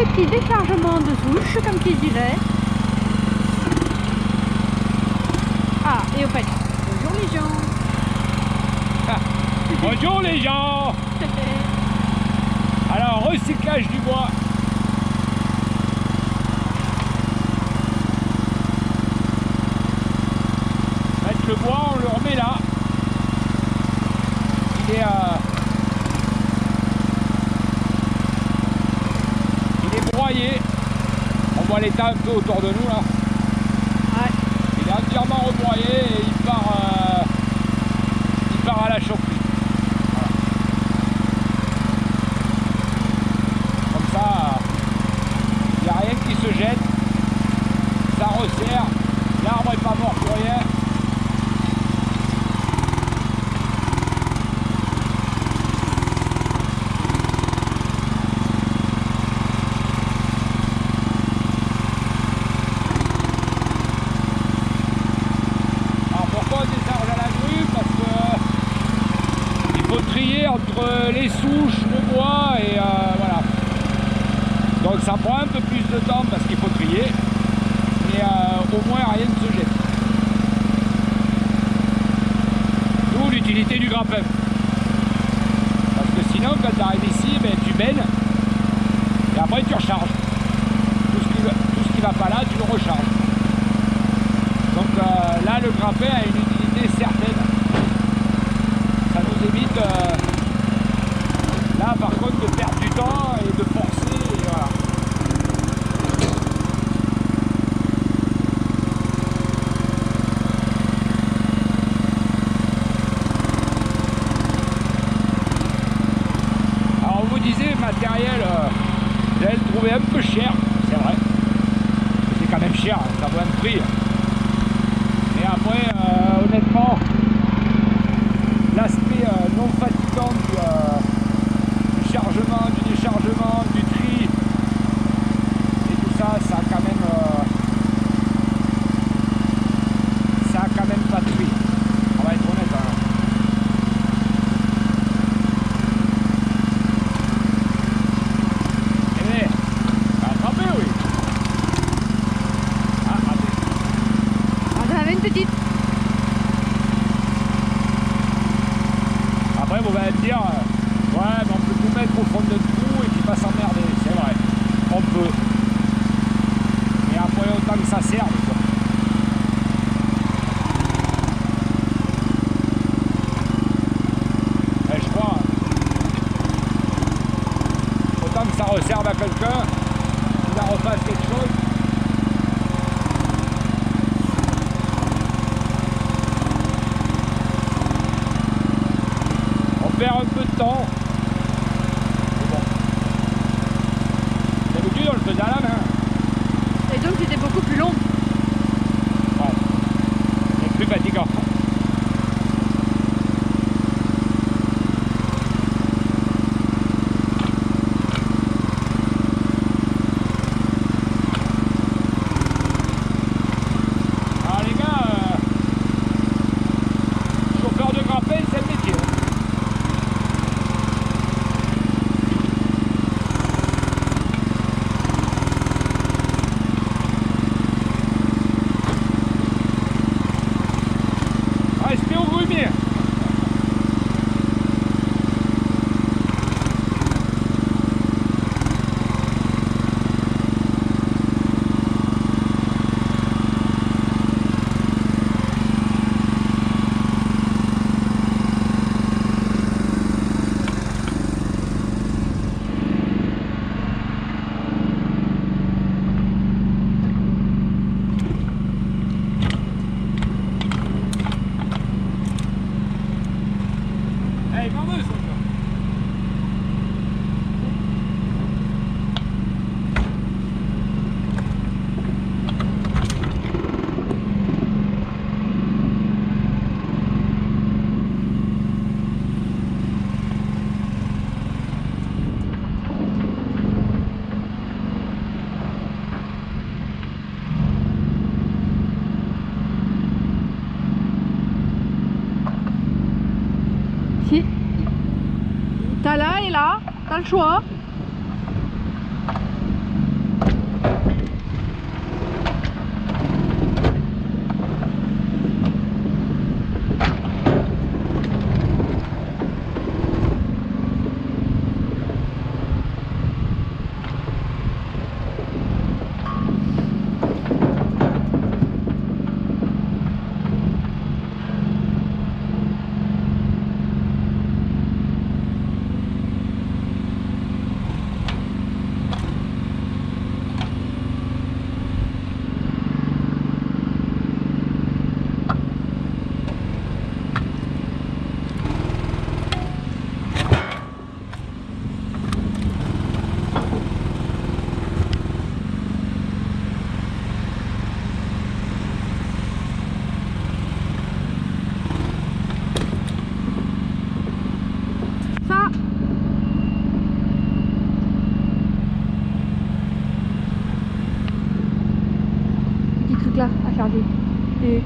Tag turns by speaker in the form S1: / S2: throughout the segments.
S1: petit déchargement de souche, comme qui dirait. Ah, et au fait, bonjour les gens.
S2: Bonjour les gens. Alors, recyclage du bois. Mettre le bois, on le remet là. Il est broyé. On voit l'état un peu autour de nous là.
S1: Ouais.
S2: Il est entièrement rebroyé et il part à la chaufferie. Comme ça, il n'y a rien qui se jette. Ça resserre. L'arbre n'est pas mort pour rien. Entre les souches, le bois et voilà. Donc ça prend un peu plus de temps parce qu'il faut trier, mais au moins rien ne se jette. D'où l'utilité du grappin. Parce que sinon quand tu arrives ici, ben, tu bênes et après tu recharges. Tout ce qui va pas là, tu le recharges. Donc là le grappin a une utilité certaine. Ça nous évite là par contre de perdre du temps et de forcer et voilà. Alors on vous disait matériel, vous allez le trouver un peu cher, c'est vrai. C'est quand même cher, ça vaut un prix. Et après honnêtement l'aspect non fatigant du chargement, du déchargement, du tri et tout ça, ça a quand même pas de prix. On va être honnête. Hein. Eh bien, attrapez, oui. Ah, attendez.
S1: Ah, j'en avais une petite.
S2: Après, vous allez me dire, ouais, mais on peut tout mettre au fond de trou et puis pas s'emmerder. C'est vrai, on peut. Mais après, autant que ça serve, quoi. Et je crois, autant que ça resserve à quelqu'un, qu'il en refasse quelque chose. Perd un peu de temps. Mais bon. D'habitude on le faisait à la main.
S1: Et donc c'était beaucoup plus long.
S2: Ouais. C'est plus fatigant. Alors les gars, chauffeur de grappin, c'est le métier. Restez au grumier. Hey, vamos!
S1: Si. T'as là et là, t'as le choix. Charlie. Et...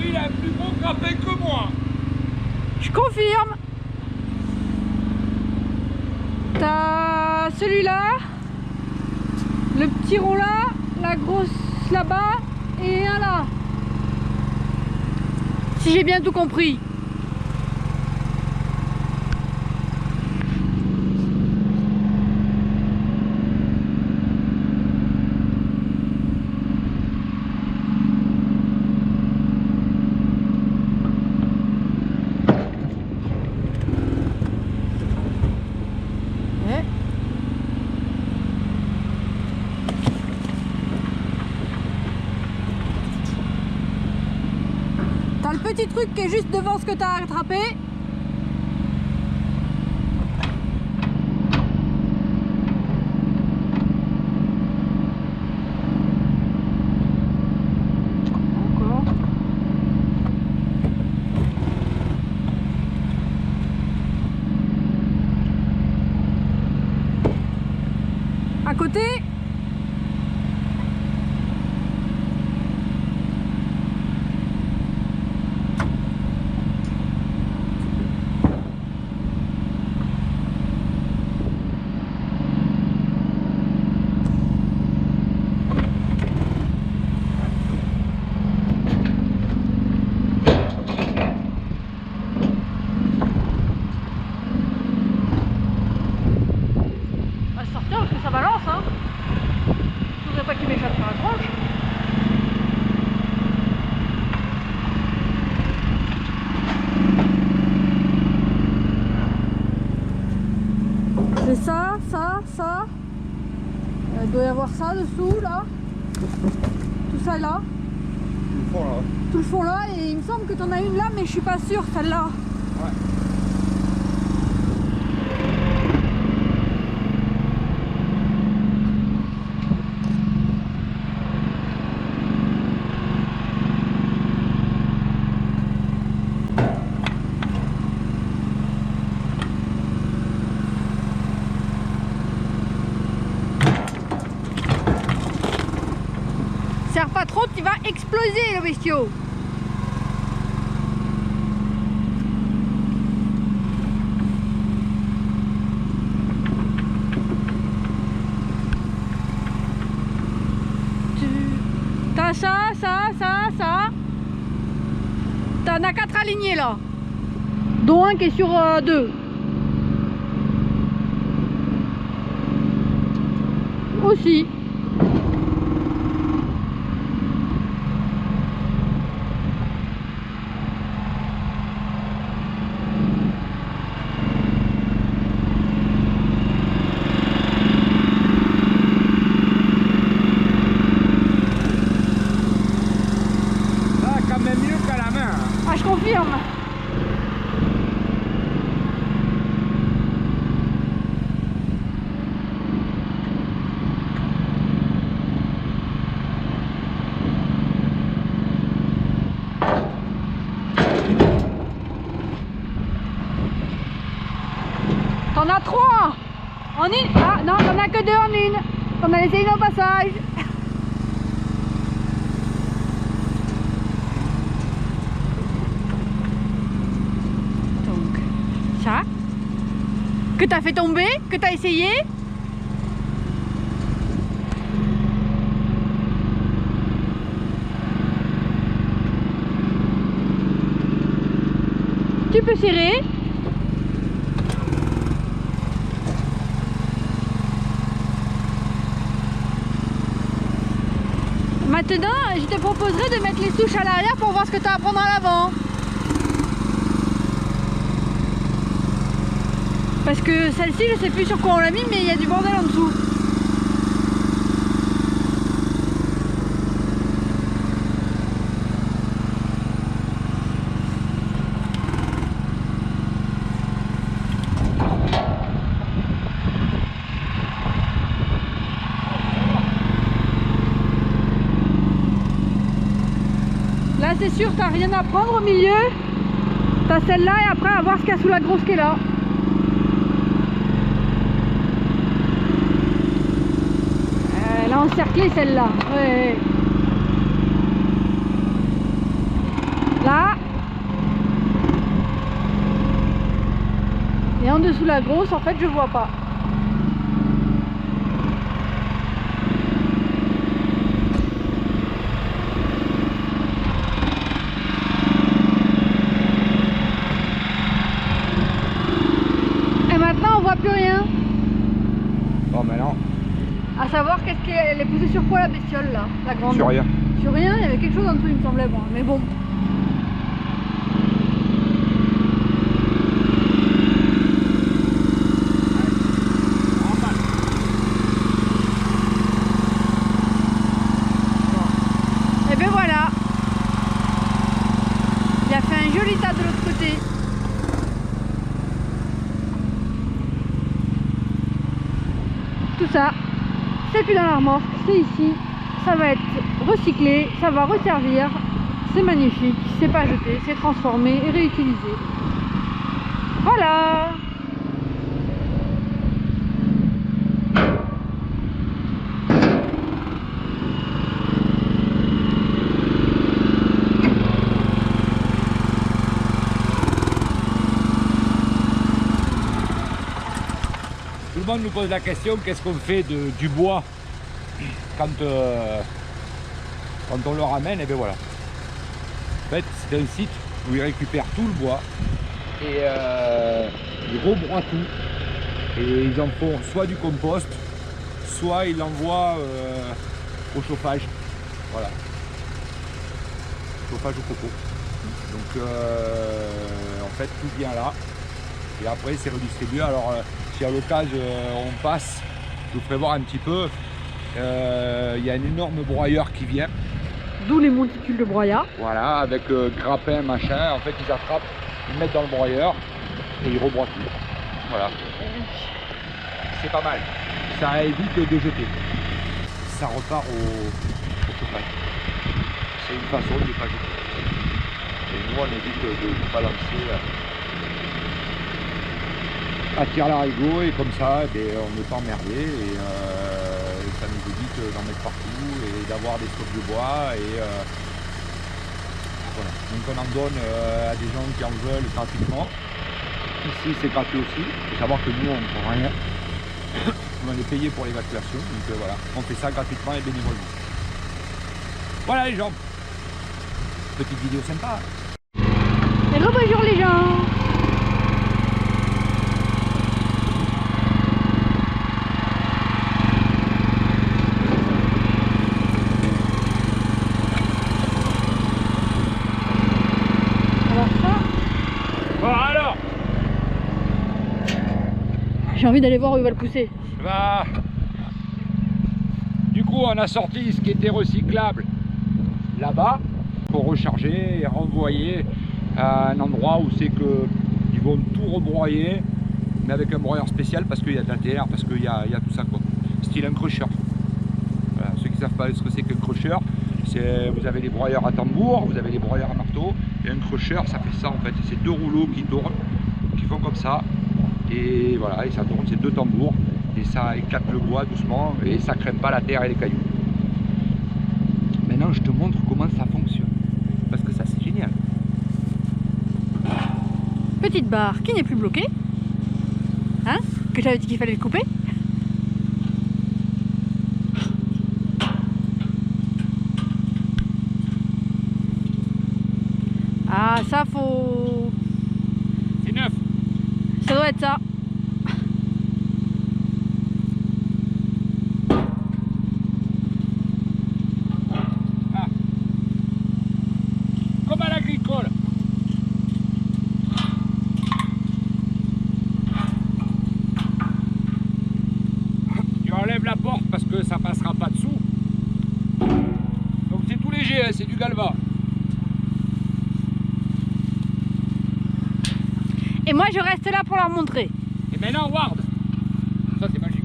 S2: Il a un plus gros grappin que moi.
S1: Je confirme. T'as celui-là, le petit rond là, la grosse là-bas et un là. Si j'ai bien tout compris. T'as le petit truc qui est juste devant ce que t'as attrapé. Encore. À côté. Ça balance, hein. Je voudrais pas qu'il m'échappe par la tronche. C'est ça, ça. Il doit y avoir ça dessous, là. Tout ça là.
S2: Tout le fond là.
S1: Tout le fond là, et il me semble que t'en as une là, mais je suis pas sûre, celle-là.
S2: Ouais.
S1: Serre pas trop, tu vas exploser le bestiau. T'as ça. T'en as 4 alignés là. Dont un qui est sur 2. Aussi. Je confirme. T'en as 3 en une. Ah non, t'en as que 2 en une. T'en as laissé une au passage. Ça que t'as fait tomber, que t'as essayé. Tu peux serrer. Maintenant, je te proposerai de mettre les souches à l'arrière pour voir ce que tu as à prendre à l'avant. Parce que celle-ci, je sais plus sur quoi on l'a mis, mais il y a du bordel en dessous. c'est sûr, t'as rien à prendre au milieu. T'as celle-là et après à voir ce qu'il y a sous la grosse qui est là. Elle a encerclé celle-là. Ouais. Là. Et en dessous la grosse, en fait, je vois pas. Et maintenant, on voit plus rien.
S2: Bon, maintenant.
S1: À savoir, qu'est-ce qu'elle est poussée sur quoi la bestiole là, la grande?
S2: Sur rien.
S1: Sur rien, il y avait quelque chose en dessous, il me semblait, bon. Mais bon. Et ben voilà. Il a fait un joli tas de l'autre côté. Tout ça, c'est plus dans la remorque, c'est ici. Ça va être recyclé, ça va resservir. C'est magnifique, c'est pas jeté, c'est transformé et réutilisé. Voilà.
S2: Tout le monde nous pose la question, qu'est-ce qu'on fait du bois quand on le ramène? Et bien voilà. En fait, c'est un site où ils récupèrent tout le bois et ils rebroient tout. Et ils en font soit du compost, soit ils l'envoient au chauffage. Voilà. Chauffage au coco. Donc en fait, tout vient là. Et après, c'est redistribué. Alors, si à l'occasion on passe, je vous ferai voir un petit peu. Il y a un énorme broyeur qui vient.
S1: D'où les monticules de broyat.
S2: Voilà, avec grappin, machin. En fait, ils attrapent, ils mettent dans le broyeur et ils rebroient tout. Voilà. C'est pas mal. Ça évite de jeter. Ça repart au chauffage. C'est une façon de ne pas jeter. Et nous, on évite de balancer à tir l'arigot et comme ça, on n'est pas emmerdé et ça nous évite d'en mettre partout et d'avoir des stocks de bois et voilà. Donc on en donne à des gens qui en veulent gratuitement. Ici c'est gratuit aussi, il faut savoir que nous on ne prend rien, on est payé pour l'évacuation, donc voilà, on fait ça gratuitement et bénévolement. Voilà les gens, petite vidéo sympa.
S1: Et rebonjour les gens. J'ai envie d'aller voir où il va le pousser.
S2: Bah, du coup, on a sorti ce qui était recyclable là-bas pour recharger et renvoyer à un endroit où c'est que ils vont tout rebroyer, mais avec un broyeur spécial parce qu'il y a de l'ATR, parce qu'il y a tout ça quoi. Style un crusher. Voilà, ceux qui ne savent pas ce que c'est qu'un crusher, c'est vous avez les broyeurs à tambour, vous avez les broyeurs à marteau, et un crusher ça fait ça en fait. C'est deux rouleaux qui tournent, qui font comme ça. Et voilà, et ça tourne, c'est deux tambours et ça éclate le bois doucement et ça crème pas la terre et les cailloux. Maintenant je te montre comment ça fonctionne parce que ça c'est génial.
S1: Petite barre qui n'est plus bloquée, hein, que j'avais dit qu'il fallait le couper. Ah ça faut...
S2: C'est neuf.
S1: Ça doit être ça.
S2: Ah. Comme à l'agricole. Tu enlèves la porte parce que ça passera pas dessous. Donc c'est tout léger, hein, c'est du galva.
S1: Et moi je reste là pour leur montrer.
S2: Et maintenant Ward. Ça c'est magique.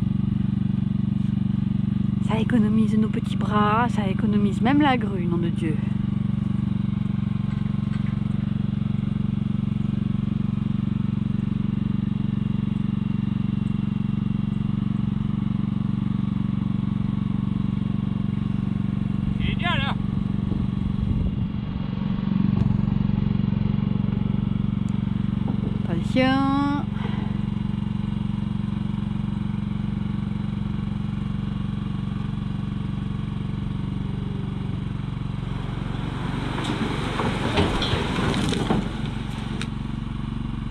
S1: Ça économise nos petits bras, ça économise même la grue, nom de Dieu. Attention.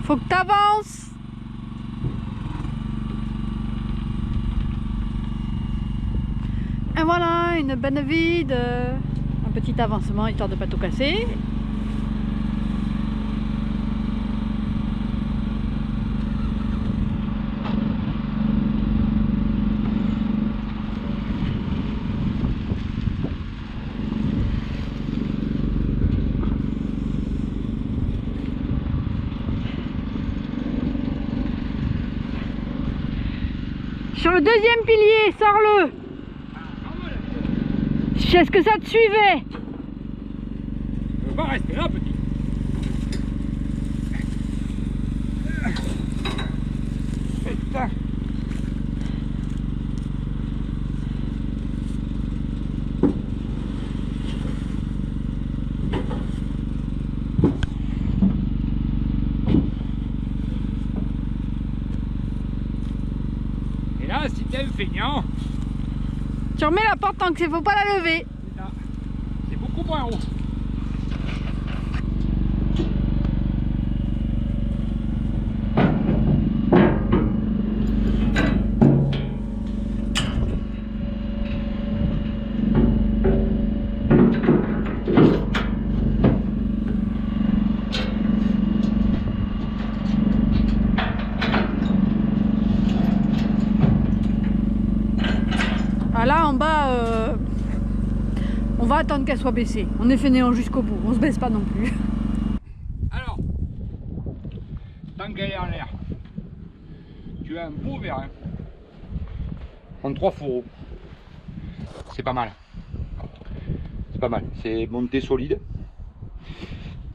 S1: Faut que t'avances. Et voilà, une bonne vide. Un petit avancement histoire de pas tout casser. Sur le deuxième pilier, sors-le. Est-ce que ça te suivait?
S2: On va rester là, petit. Putain. Et là, si t'es un feignant,
S1: Tu remets la porte tant qu'il faut pas la lever.
S2: c'est beaucoup moins haut.
S1: Ah là en bas, on va attendre qu'elle soit baissée. On est fainéant jusqu'au bout, on se baisse pas non plus.
S2: Alors, tant qu'elle est en l'air, tu as un beau vérin en 3 fourreaux. C'est pas mal. C'est pas mal. C'est monté solide.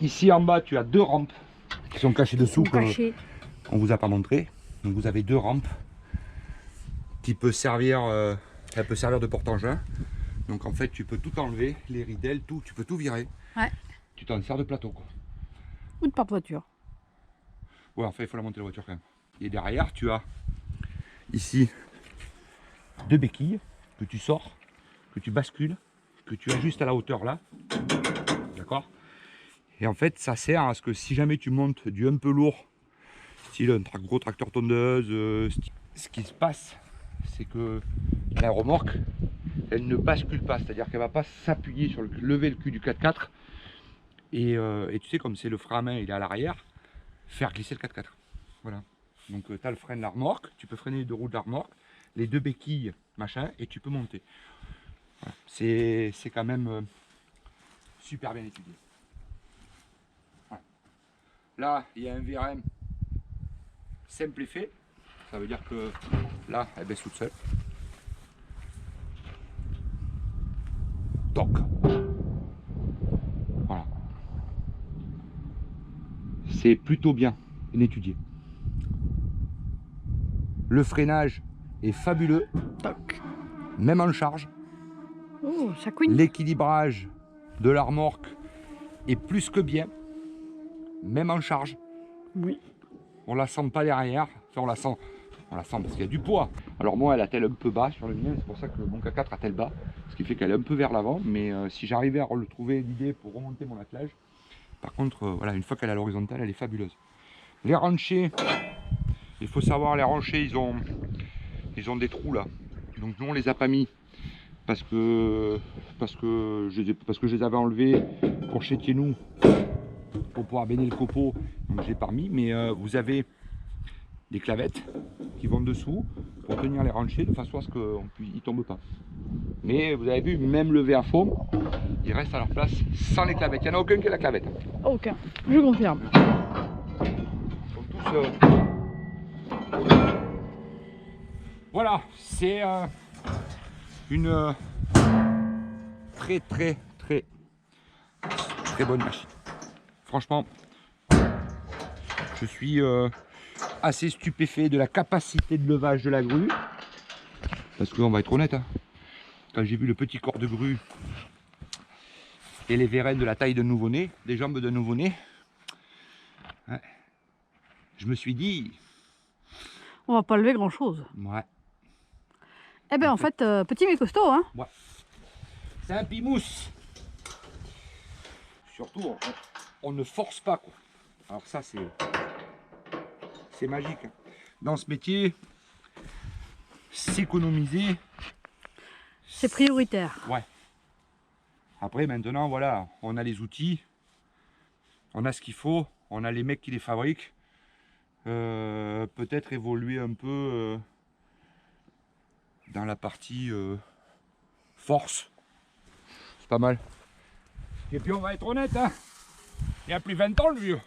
S2: Ici en bas, tu as 2 rampes qui sont cachées dessous. On vous a pas montré. Donc vous avez 2 rampes qui peut servir, elle peut servir de porte-engin. Donc en fait, tu peux tout enlever, les ridelles, tout, tu peux tout virer.
S1: Ouais.
S2: Tu t'en sers de plateau, quoi.
S1: Ou de porte-voiture.
S2: Ouais, enfin, il faut la monter la voiture quand même. Et derrière, tu as ici 2 béquilles que tu sors, que tu bascules, que tu ajustes à la hauteur là. D'accord? Et en fait, ça sert à ce que si jamais tu montes du un peu lourd, style un gros tracteur tondeuse, ce qui se passe, c'est que la remorque, elle ne bascule pas, c'est-à-dire qu'elle ne va pas s'appuyer sur lever le cul du 4x4 et tu sais, comme c'est le frein à main, il est à l'arrière, faire glisser le 4x4. Voilà. Donc tu as le frein de la remorque, tu peux freiner les 2 roues de la remorque, les 2 béquilles, machin, et tu peux monter. Voilà. C'est quand même super bien étudié. Voilà. Là, il y a un VRM simple et fait. Ça veut dire que là, elle baisse toute seule. Donc, voilà. C'est plutôt bien étudié. Le freinage est fabuleux.
S1: Toc.
S2: Même en charge.
S1: Oh, ça couine.
S2: L'équilibrage de la remorque est plus que bien. Même en charge.
S1: Oui.
S2: On la sent pas derrière. Enfin, on la sent parce qu'il y a du poids. Alors moi, elle a-t-elle un peu bas sur le mien. C'est pour ça que mon K4 a-t-elle bas. Ce qui fait qu'elle est un peu vers l'avant. Mais si j'arrivais à retrouver l'idée pour remonter mon attelage, par contre, voilà, une fois qu'elle est à l'horizontale, elle est fabuleuse. Les ranchers, il faut savoir, les ranchers, ils ont des trous là. Donc nous, on les a pas mis parce que je les avais enlevés pour chez nous pour pouvoir baigner le copeau. Donc je l'ai pas remis. Mais vous avez des clavettes qui vont dessous pour tenir les ranchers de façon à ce qu'ils ne tombent pas. Mais vous avez vu, même levé à fond, ils restent à leur place sans les clavettes. Il n'y en a aucun qui a la clavette.
S1: Aucun, je confirme.
S2: Ils sont tous, Voilà, c'est une très bonne machine. Franchement, je suis assez stupéfait de la capacité de levage de la grue. Parce qu'on va être honnête, hein, quand j'ai vu le petit corps de grue et les vérènes de la taille d'un nouveau-né, des jambes d'un nouveau-né, ouais, je me suis dit,
S1: On va pas lever grand chose.
S2: ouais,
S1: Eh ben en fait, petit mais costaud, hein.
S2: ouais. C'est un pimousse. Surtout, on ne force pas, quoi. Alors ça, c'est magique. Hein. Dans ce métier, s'économiser,
S1: C'est prioritaire.
S2: ouais. Après, maintenant, voilà, on a les outils, on a ce qu'il faut, on a les mecs qui les fabriquent. Peut-être évoluer un peu dans la partie force. C'est pas mal. Et puis on va être honnête, hein. Il y a plus 20 ans le vieux.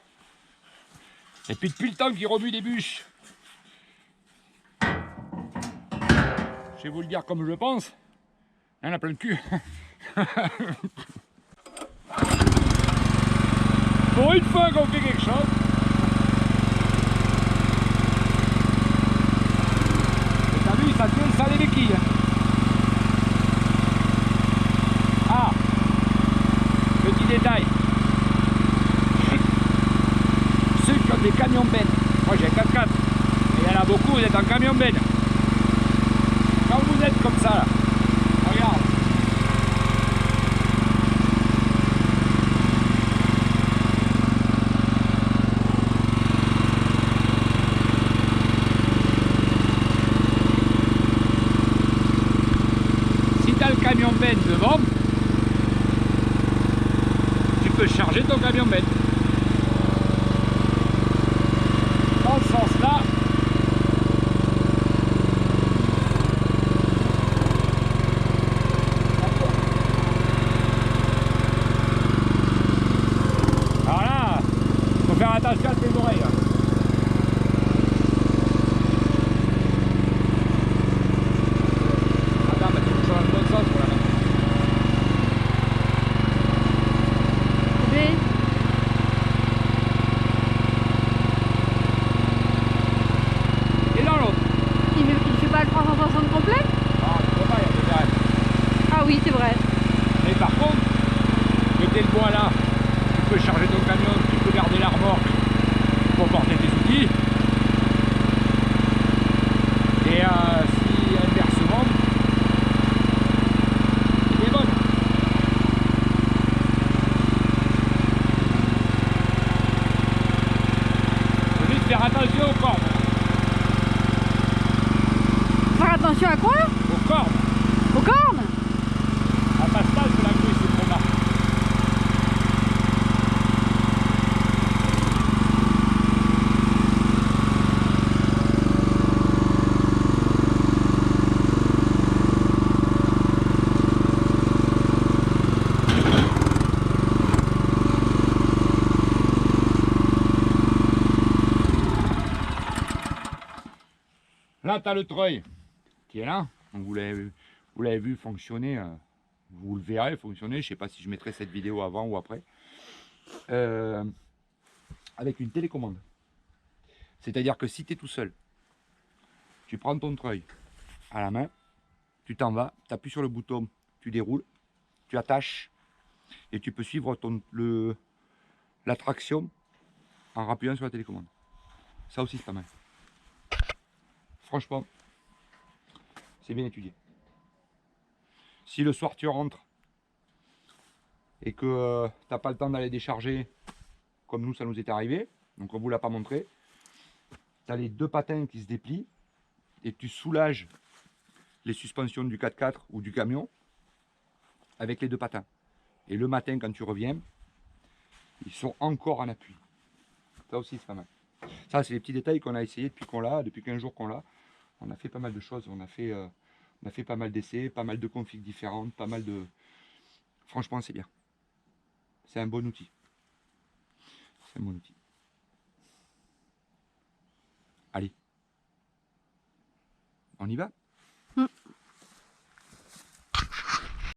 S2: Et puis depuis le temps qu'il remue des bûches. Je vais vous le dire comme je le pense. Il y en a plein le cul. Pour une fois qu'on fait quelque chose. Et t'as vu, ça tient ça les béquilles. Ah, petit détail. Ceux qui ont des camions bennes. Moi j'ai un 4x4. Et il y en a beaucoup, vous êtes en camion benne. Quand vous êtes comme ça là, regarde. Si tu as le camion benne devant, tu peux charger ton camion benne. Dans ce sens là, alors là, faut faire attention à tes oreilles. Hein. Attends, mais tu bouges dans le bon sens pour la mettre.
S1: Mais
S2: Et dans l'autre.
S1: il fait pas le 360 complet?
S2: Ah, tu peux pas, il y a des arrêts.
S1: Ah oui, c'est vrai.
S2: Mais par contre, mettez le bois là, tu peux charger ton camion, tu peux garder la remorque pour porter tes outils. Et si inversement, il est bonne. Faut juste faire attention aux cordes.
S1: Faire attention à quoi?
S2: Aux cordes.
S1: Aux cornes?
S2: À passage de la grue, c'est trop bas. Là, tu as le treuil qui est là. Donc, vous l'avez vu fonctionner. Vous le verrez fonctionner. Je ne sais pas si je mettrai cette vidéo avant ou après. Avec une télécommande. C'est-à-dire que si tu es tout seul, tu prends ton treuil à la main, tu t'en vas, tu appuies sur le bouton, tu déroules, tu attaches et tu peux suivre la traction en appuyant sur la télécommande. Ça aussi, c'est pas mal. Franchement, c'est bien étudié. Si le soir tu rentres et que tu n'as pas le temps d'aller décharger, comme nous ça nous est arrivé, donc on ne vous l'a pas montré, tu as les deux patins qui se déplient et tu soulages les suspensions du 4x4 ou du camion avec les deux patins. Et le matin quand tu reviens, ils sont encore en appui. Ça aussi c'est pas mal. Ça c'est les petits détails qu'on a essayé depuis qu'on l'a, depuis 15 jours qu'on l'a. On a fait pas mal de choses, on a fait pas mal d'essais, pas mal de configs différentes, pas mal de... Franchement c'est bien. C'est un bon outil. C'est un bon outil. Allez. On y va ?